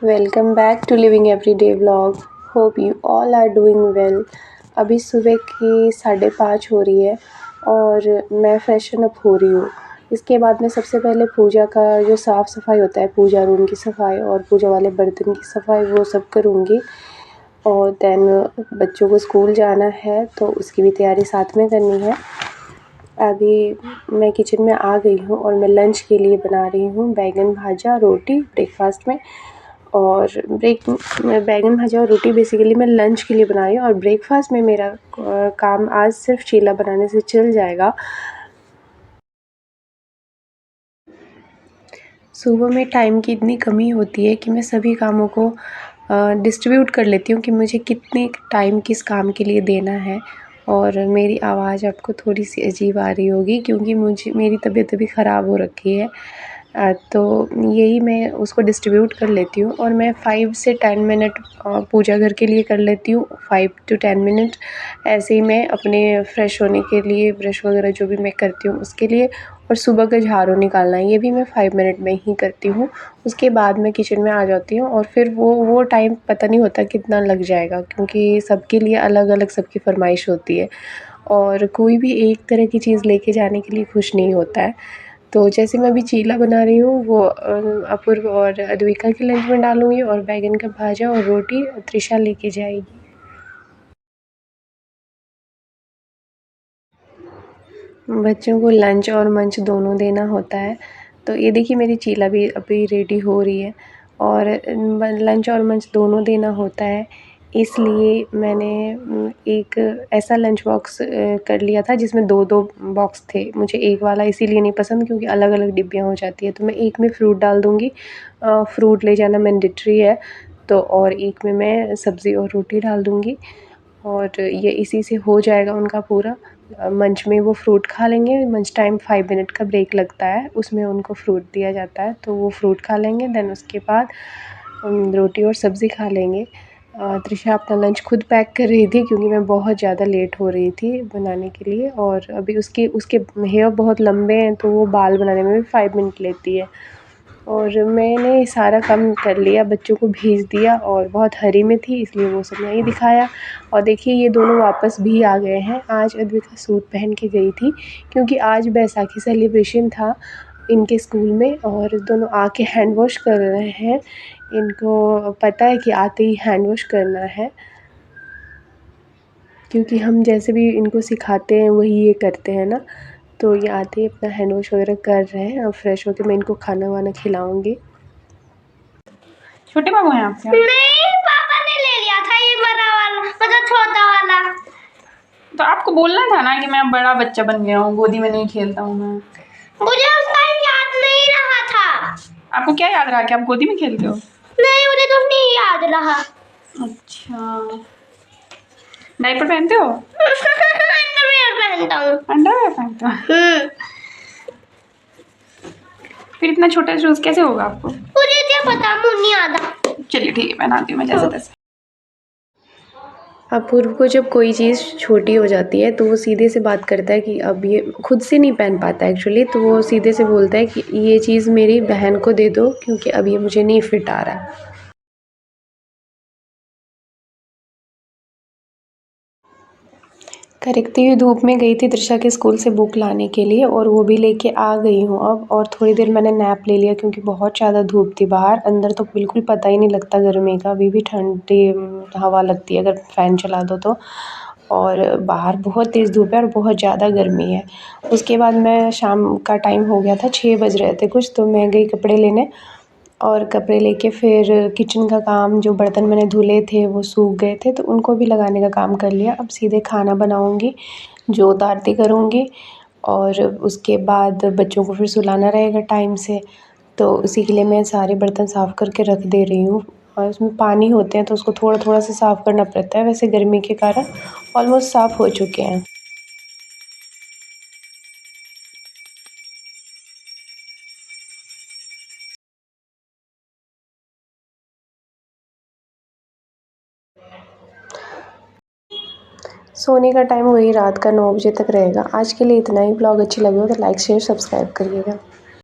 Welcome back to living everyday vlog. Hope you all are doing well. अभी सुबह की 5:30 हो रही है और मैं फ्रेशन अप हो रही हूँ। इसके बाद मैं सबसे पहले पूजा का जो साफ़ सफाई होता है, पूजा रूम की सफाई और पूजा वाले बर्तन की सफाई, वो सब करूँगी। और देन बच्चों को स्कूल जाना है तो उसकी भी तैयारी साथ में करनी है। अभी मैं किचन में आ गई हूँ और मैं लंच के लिए बना रही हूँ बैंगन भाजा रोटी ब्रेकफास्ट में। और बैंगन भाजा और रोटी बेसिकली मैं लंच के लिए बना रही हूँ और ब्रेकफास्ट में मेरा काम आज सिर्फ चीला बनाने से चल जाएगा। सुबह में टाइम की इतनी कमी होती है कि मैं सभी कामों को डिस्ट्रीब्यूट कर लेती हूँ कि मुझे कितने टाइम किस काम के लिए देना है। और मेरी आवाज़ आपको थोड़ी सी अजीब आ रही होगी क्योंकि मेरी तबीयत अभी ख़राब हो रखी है। तो यही मैं उसको डिस्ट्रीब्यूट कर लेती हूँ और मैं 5 से 10 मिनट पूजा घर के लिए कर लेती हूँ। 5 to 10 मिनट ऐसे ही मैं अपने फ्रेश होने के लिए ब्रश वगैरह जो भी मैं करती हूँ उसके लिए। और सुबह का झाड़ू निकालना ये भी मैं 5 मिनट में ही करती हूँ। उसके बाद मैं किचन में आ जाती हूँ और फिर वो टाइम पता नहीं होता कितना लग जाएगा क्योंकि सबके लिए अलग अलग सबकी फरमाइश होती है और कोई भी एक तरह की चीज़ लेके जाने के लिए खुश नहीं होता है। तो जैसे मैं अभी चीला बना रही हूँ वो अपूर्व और अद्विका के लंच में डालूँगी और बैंगन का भाजा और रोटी त्रिशा लेके जाएगी। बच्चों को लंच और मंच दोनों देना होता है। तो ये देखिए मेरी चीला भी अभी रेडी हो रही है और लंच और मंच दोनों देना होता है। इसलिए मैंने एक ऐसा लंच बॉक्स कर लिया था जिसमें 2-2 बॉक्स थे। मुझे एक वाला इसीलिए नहीं पसंद क्योंकि अलग-अलग डिब्बियाँ हो जाती है। तो मैं एक में फ्रूट डाल दूँगी, फ्रूट ले जाना मैंडेटरी है। तो और एक में मैं सब्ज़ी और रोटी डाल दूँगी और ये इसी से हो जाएगा उनका पूरा। मंच में वो फ्रूट खा लेंगे। मंच टाइम 5 मिनट का ब्रेक लगता है, उसमें उनको फ्रूट दिया जाता है तो वो फ्रूट खा लेंगे। देन उसके बाद रोटी और सब्ज़ी खा लेंगे। त्रिशा अपना लंच खुद पैक कर रही थी क्योंकि मैं बहुत ज़्यादा लेट हो रही थी बनाने के लिए और अभी उसके हेयर बहुत लंबे हैं तो वो बाल बनाने में भी 5 मिनट लेती है। और मैंने सारा काम कर लिया, बच्चों को भेज दिया और बहुत हरी में थी इसलिए वो सब नहीं दिखाया। और देखिए ये दोनों वापस भी आ गए हैं। आज अद्विका सूट पहन के गई थी क्योंकि आज बैसाखी सेलिब्रेशन था इनके स्कूल में और दोनों आके हैंड वॉश कर रहे हैं। इनको पता है कि आते ही हैंड वॉश करना है क्योंकि हम जैसे भी इनको सिखाते हैं वही ये करते हैं ना। तो ये आते ही अपना हैंड वॉश वगैरह कर रहे हैं और फ्रेश होकर मैं इनको खाना वाना खिलाऊँगी। छोटे बाबू हैं आपके? नहीं, पापा ने ले लिया था ये बड़ा वाला, मतलब छोटा वाला। तो आपको बोलना था ना कि मैं बड़ा बच्चा बन गया हूँ, गोदी में नहीं खेलता हूँ मैं। मुझे उस टाइम याद नहीं रहा था। आपको क्या याद रहा कि आप गोदी में खेलते हो? नहीं, मुझे तो नहीं याद रहा। अच्छा, डायपर पहनते हो? अंडरवियर पहनता हूँ। अंडरवियर पहनते हो? फिर इतना छोटा शूज कैसे होगा आपको? मुझे क्या पता, मुझे नहीं आता। चलिए ठीक है, पहनाती हूँ मैं जैसे तैसे। अपूर्व को जब कोई चीज़ छोटी हो जाती है तो वो सीधे से बात करता है कि अब ये खुद से नहीं पहन पाता एक्चुअली, तो वो सीधे से बोलता है कि ये चीज़ मेरी बहन को दे दो क्योंकि अब ये मुझे नहीं फिट आ रहा है। कड़कती हुई धूप में गई थी त्रिशा के स्कूल से बुक लाने के लिए और वो भी लेके आ गई हूँ अब। और थोड़ी देर मैंने नैप ले लिया क्योंकि बहुत ज़्यादा धूप थी बाहर। अंदर तो बिल्कुल पता ही नहीं लगता गर्मी का, अभी भी ठंडी हवा लगती है अगर फ़ैन चला दो तो। और बाहर बहुत तेज़ धूप है और बहुत ज़्यादा गर्मी है। उसके बाद मैं शाम का टाइम हो गया था, 6 बज रहे थे कुछ, तो मैं गई कपड़े लेने और कपड़े लेके फिर किचन का काम, जो बर्तन मैंने धुले थे वो सूख गए थे तो उनको भी लगाने का काम कर लिया। अब सीधे खाना बनाऊँगी, जोत आरती करूँगी और उसके बाद बच्चों को फिर सुलाना रहेगा टाइम से। तो उसी के लिए मैं सारे बर्तन साफ़ करके रख दे रही हूँ और उसमें पानी होते हैं तो उसको थोड़ा थोड़ा सा साफ़ करना पड़ता है। वैसे गर्मी के कारण ऑलमोस्ट साफ़ हो चुके हैं। सोने का टाइम वही रात का 9 बजे तक रहेगा। आज के लिए इतना ही। ब्लॉग अच्छी लगी हो तो लाइक शेयर सब्सक्राइब करिएगा।